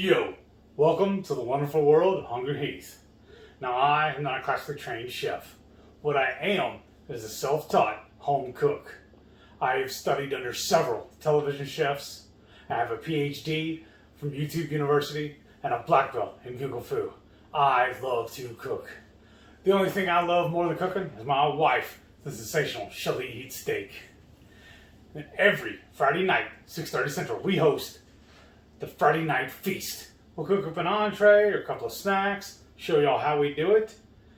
Yo, welcome to the wonderful world of HungryHeath. Now I am not a classically trained chef. What I am is a self-taught home cook. I have studied under several television chefs. I have a PhD from YouTube University and a black belt in Google Fu. I love to cook. The only thing I love more than cooking is my wife, the sensational Shelly eats steak. And every Friday night, 6:30 Central, we host the Friday Night Feast. We'll cook up an entree or a couple of snacks, show y'all how we do it,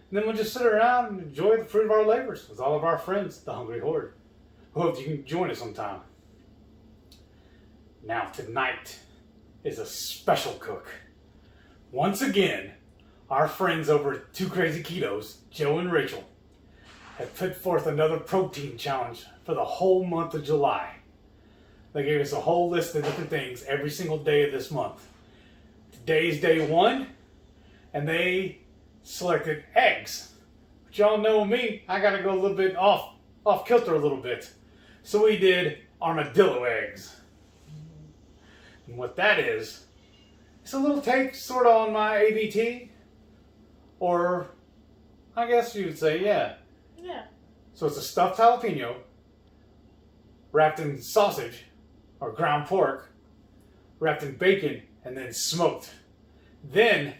and then we'll just sit around and enjoy the fruit of our labors with all of our friends, the Hungry Horde. We hope you can join us sometime. Now tonight is a special cook. Once again, our friends over at Two Crazy Ketos, Joe and Rachel, have put forth another protein challenge for the whole month of July. They gave us a whole list of different things every single day of this month. Today's day one, and they selected eggs. But y'all know me, I gotta go a little bit off kilter a little bit. So we did armadillo eggs. And what that is, it's a little take sort of on my ABT, or I guess you would say, yeah. Yeah. So it's a stuffed jalapeno wrapped in sausage or ground pork, wrapped in bacon and then smoked. Then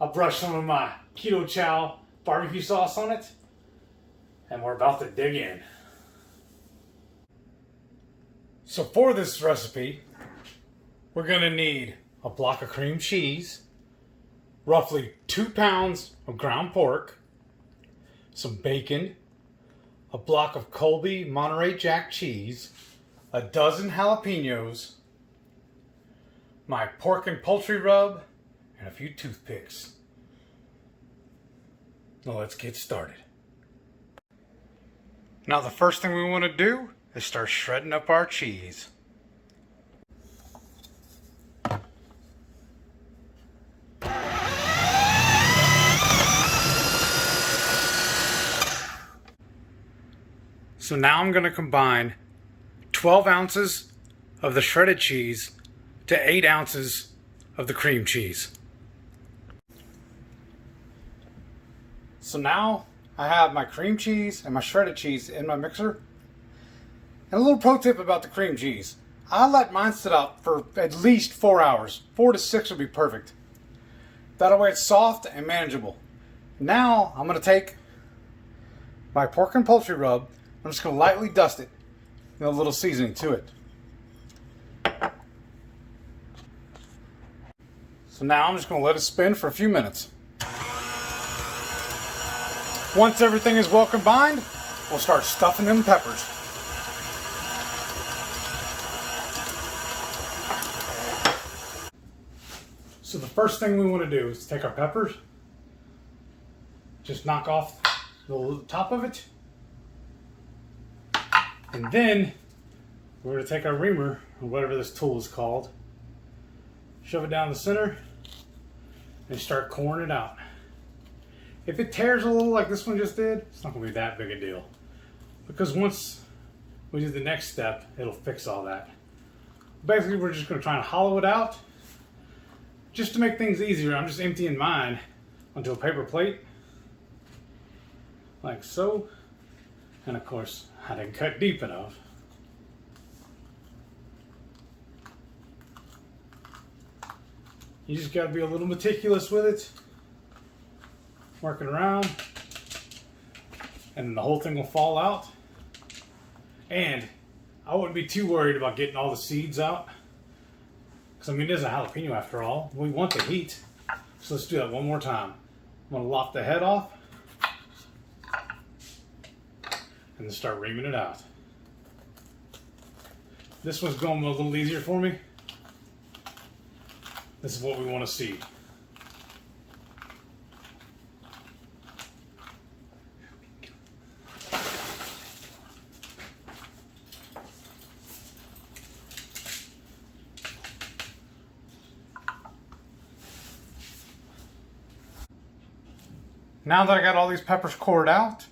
I'll brush some of my Ketochow barbecue sauce on it, and we're about to dig in. So for this recipe, we're gonna need a block of cream cheese, roughly 2 pounds of ground pork, some bacon, a block of Colby Monterey Jack cheese, a dozen jalapenos, my pork and poultry rub, and a few toothpicks. Now let's get started. Now the first thing we want to do is start shredding up our cheese. So now I'm going to combine 12 ounces of the shredded cheese to 8 ounces of the cream cheese. So now I have my cream cheese and my shredded cheese in my mixer. And a little pro tip about the cream cheese. I let mine sit out for at least 4 hours. 4 to 6 would be perfect. That way it's soft and manageable. Now I'm going to take my pork and poultry rub. I'm just going to lightly dust it and a little seasoning to it. So now I'm just going to let it spin for a few minutes. Once everything is well combined, we'll start stuffing them peppers. So the first thing we want to do is take our peppers, just knock off the top of it. And then we're going to take our reamer, or whatever this tool is called, shove it down the center, and start coring it out. If it tears a little like this one just did, it's not going to be that big a deal. Because once we do the next step, it'll fix all that. Basically, we're just going to try and hollow it out. Just to make things easier, I'm just emptying mine onto a paper plate. Like so. And of course, I didn't cut deep enough. You just gotta be a little meticulous with it. Working around. And then the whole thing will fall out. And I wouldn't be too worried about getting all the seeds out. Because I mean, it is a jalapeno after all. We want the heat. So let's do that one more time. I'm gonna lop the head off. And then start reaming it out. This one's going a little easier for me. This is what we want to see. Now that I got all these peppers cored out,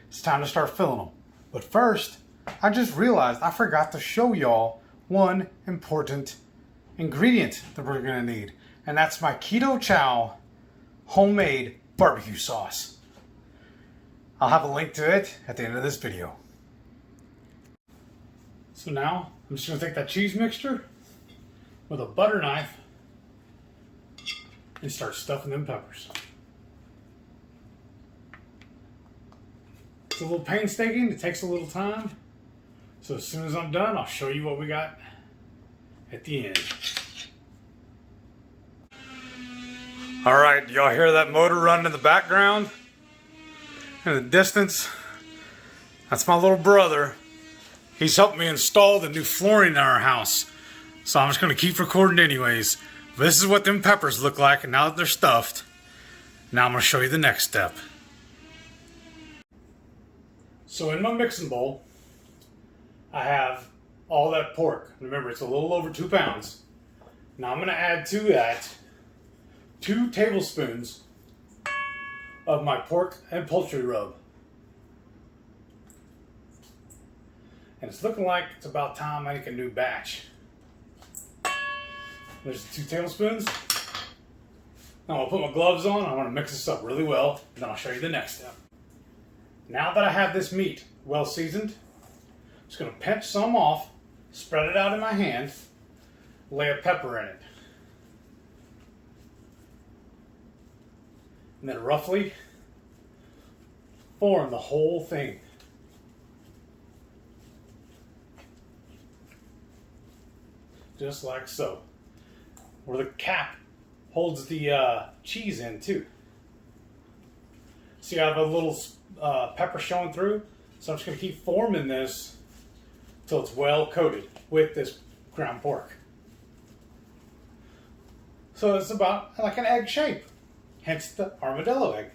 it's time to start filling them. But first, I just realized I forgot to show y'all one important ingredient that we're going to need. And that's my Ketochow homemade barbecue sauce. I'll have a link to it at the end of this video. So now I'm just going to take that cheese mixture with a butter knife and start stuffing them peppers. It's a little painstaking, it takes a little time. So as soon as I'm done, I'll show you what we got at the end. All right, y'all hear that motor running in the background? In the distance? That's my little brother. He's helped me install the new flooring in our house. So I'm just gonna keep recording anyways. This is what them peppers look like, and now that they're stuffed, now I'm gonna show you the next step. So in my mixing bowl, I have all that pork. Remember, it's a little over 2 pounds. Now I'm gonna add to that 2 tablespoons of my pork and poultry rub. And it's looking like it's about time I make a new batch. There's 2 tablespoons. Now I'll put my gloves on. I want to mix this up really well, and then I'll show you the next step. Now that I have this meat well seasoned, I'm just going to pinch some off, spread it out in my hand, lay a pepper in it. And then roughly form the whole thing. Just like so. Where the cap holds the cheese in too. See, I have a little pepper showing through, so I'm just going to keep forming this till it's well coated with this ground pork. So it's about like an egg shape, hence the armadillo egg.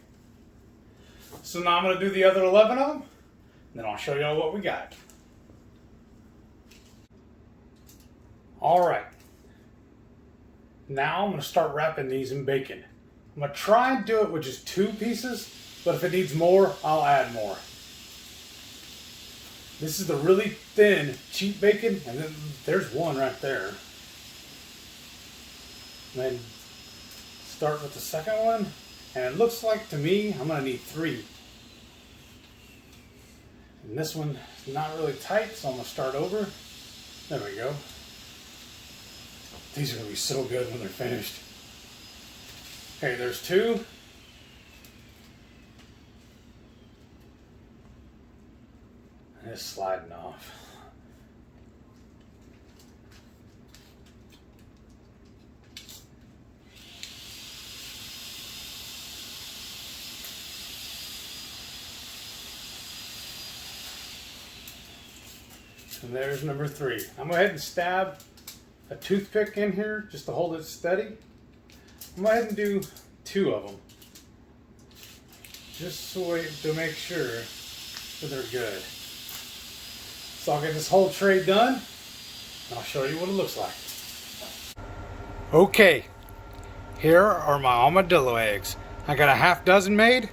So now I'm going to do the other 11 of them, and then I'll show y'all what we got. Alright, now I'm going to start wrapping these in bacon. I'm going to try and do it with just 2 pieces, but if it needs more, I'll add more. This is the really thin, cheap bacon, and then there's one right there. And then start with the second one, and it looks like to me I'm going to need 3. And this one is not really tight, so I'm going to start over. There we go. These are going to be so good when they're finished. Okay, there's 2. And it's sliding off. And there's number 3. I'm going to go ahead and stab a toothpick in here just to hold it steady. I'm going to go ahead and do 2 of them. Just so to make sure that they're good. So I'll get this whole tray done, and I'll show you what it looks like. Okay, here are my armadillo eggs. I got a half dozen made.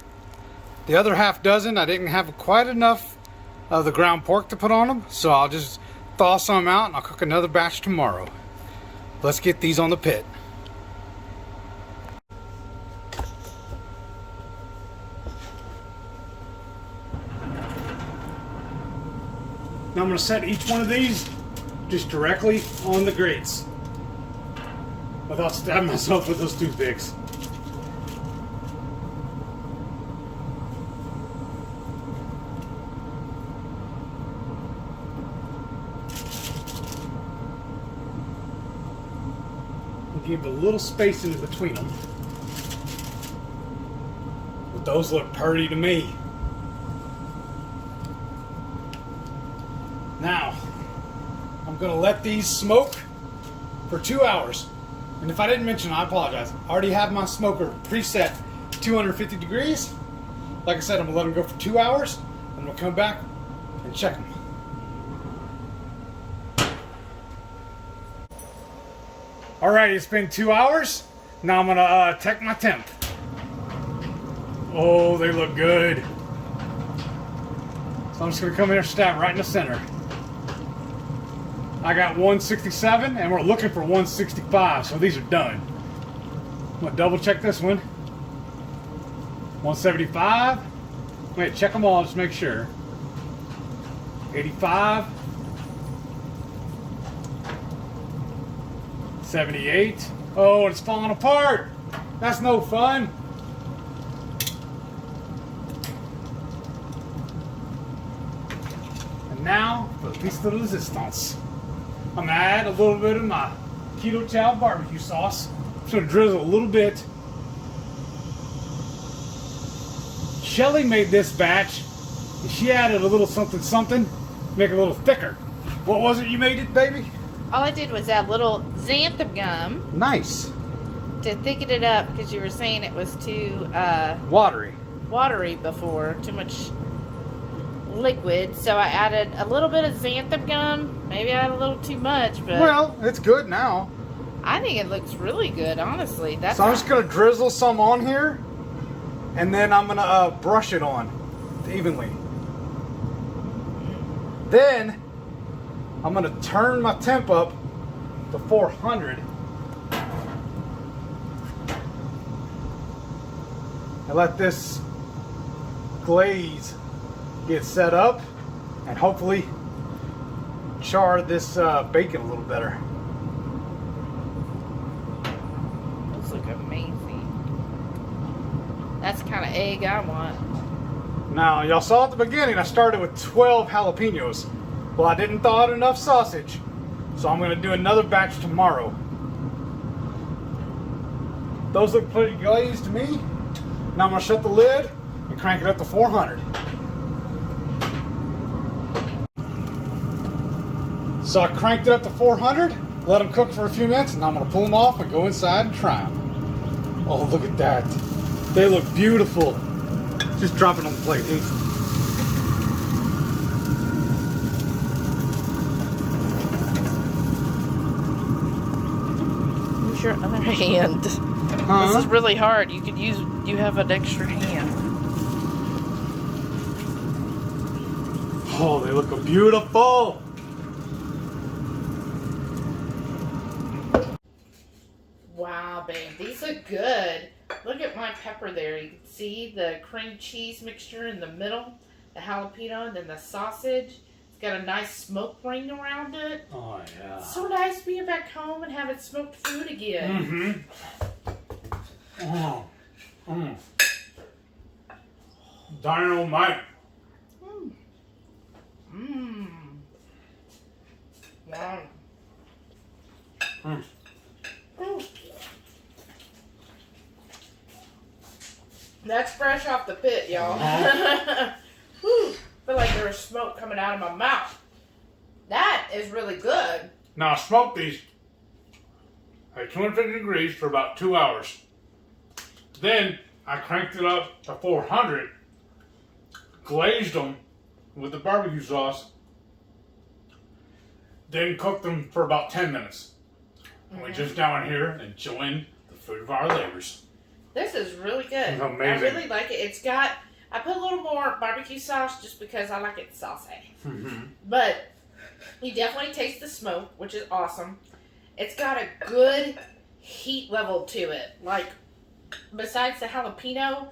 The other half dozen, I didn't have quite enough of the ground pork to put on them, so I'll just thaw some out and I'll cook another batch tomorrow. Let's get these on the pit. Now I'm going to set each one of these just directly on the grates without stabbing myself with those toothpicks. Give a little space in between them. But those look pretty to me. Now, I'm going to let these smoke for 2 hours. And if I didn't mention, I apologize. I already have my smoker preset 250 degrees. Like I said, I'm going to let them go for 2 hours. I'm going to come back and check them. Alright, it's been 2 hours. Now I'm going to check my temp. Oh, they look good. So I'm just going to come in and stab right in the center. I got 167 and we're looking for 165, so these are done. I'm gonna double check this one. 175. Wait, check them all, just make sure. 85. 78. Oh, it's falling apart. That's no fun. And now, for the piece de resistance. I'm gonna add a little bit of my Ketochow barbecue sauce. I'm just gonna drizzle a little bit. Shelly made this batch, and she added a little something something, make it a little thicker. What was it you made it, baby? All I did was add little xanthan gum Nice. to thicken it up because you were saying it was too Watery. watery before, too much liquid. So I added a little bit of xanthan gum. Maybe I had a little too much, but Well, it's good now. I think it looks really good, honestly. That's So I'm just gonna drizzle some on here, and then I'm gonna brush it on evenly. Then I'm gonna turn my temp up to 400 and let this glaze get set up and hopefully char this bacon a little better. those look amazing. That's the kind of egg I want. Now, y'all saw at the beginning I started with 12 jalapenos. Well, I didn't thaw out enough sausage, so I'm going to do another batch tomorrow. Those look pretty glazed to me. Now I'm going to shut the lid and crank it up to 400. So I cranked it up to 400, let them cook for a few minutes, and I'm going to pull them off and go inside and try them. Oh, look at that. They look beautiful. Just drop it on the plate. Use your other hand. This is really hard. You have an extra hand. Oh, they look beautiful. Wow, babe, these look good. Look at my pepper there. You can see the cream cheese mixture in the middle, the jalapeno, and then the sausage. It's got a nice smoke ring around it. Oh, yeah. It's so nice being back home and having smoked food again. Mm-hmm. Oh. Dynamite. Wow. Mm. That's fresh off the pit, y'all. Whew. Feel like there was smoke coming out of my mouth. That is really good. Now I smoked these at 250 degrees for about 2 hours. Then I cranked it up to 400, glazed them with the barbecue sauce, then cooked them for about 10 minutes. And we just down here enjoying the fruit of our labors. This is really good. It's amazing. I really like it. It's got, I put a little more barbecue sauce just because I like it saucy. But you definitely taste the smoke, which is awesome. It's got a good heat level to it. Like, besides the jalapeno,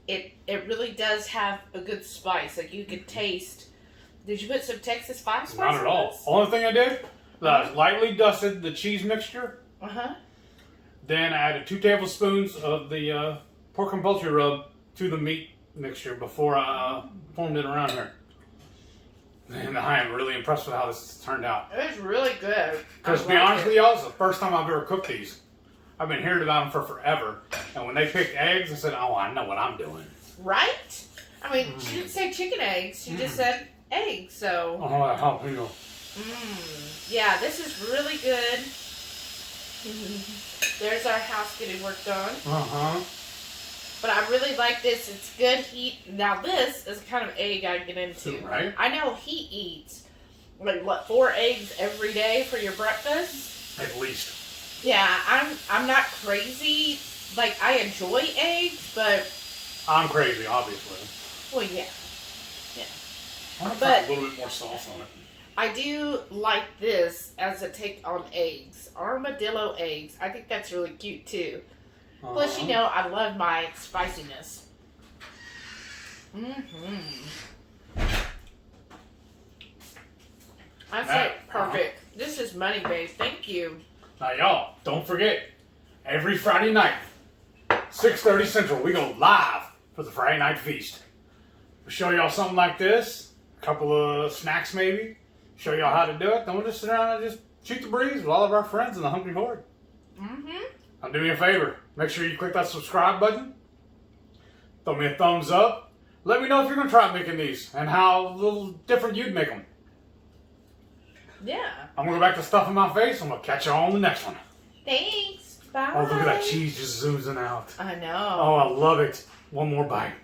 it really does have a good spice. Like, you could taste. Did you put some Texas 5 spice? Not at all. Only thing I did, I lightly dusted the cheese mixture. Then I added 2 tablespoons of the pork and poultry rub to the meat mixture before I formed it around here. And I am really impressed with how this turned out. It's really good. Because to be honest with y'all, it's the first time I've ever cooked these. I've been hearing about them for forever. And when they picked eggs, I said, oh, I know what I'm doing. Right? I mean, she didn't say chicken eggs. She just said eggs, so. Oh, that jalapeno. Yeah, this is really good. There's our house getting work done. But I really like this. It's good heat. Now this is the kind of egg I get into. Right. I know he eats, like, what, 4 eggs every day for your breakfast? At least. Yeah, I'm not crazy. Like, I enjoy eggs, but... I'm crazy, obviously. Well, yeah. I'm going to But- put a little bit more sauce on it. I do like this as a take on eggs. Armadillo eggs. I think that's really cute too. Plus, you know, I love my spiciness. That's like perfect. This is money, babe. Thank you. Now, y'all, don't forget, every Friday night, 6:30 Central, we go live for the Friday Night Feast. We'll show y'all something like this, a couple of snacks maybe, show y'all how to do it, then we'll just sit around and just shoot the breeze with all of our friends in the Hungry Horde. Now, do me a favor. Make sure you click that subscribe button. Throw me a thumbs up. Let me know if you're going to try making these and how little different you'd make them. Yeah. I'm going to go back to stuffing my face and we'll catch y'all on the next one. Thanks. Bye. Oh, look at that cheese just oozing out. I know. Oh, I love it. One more bite.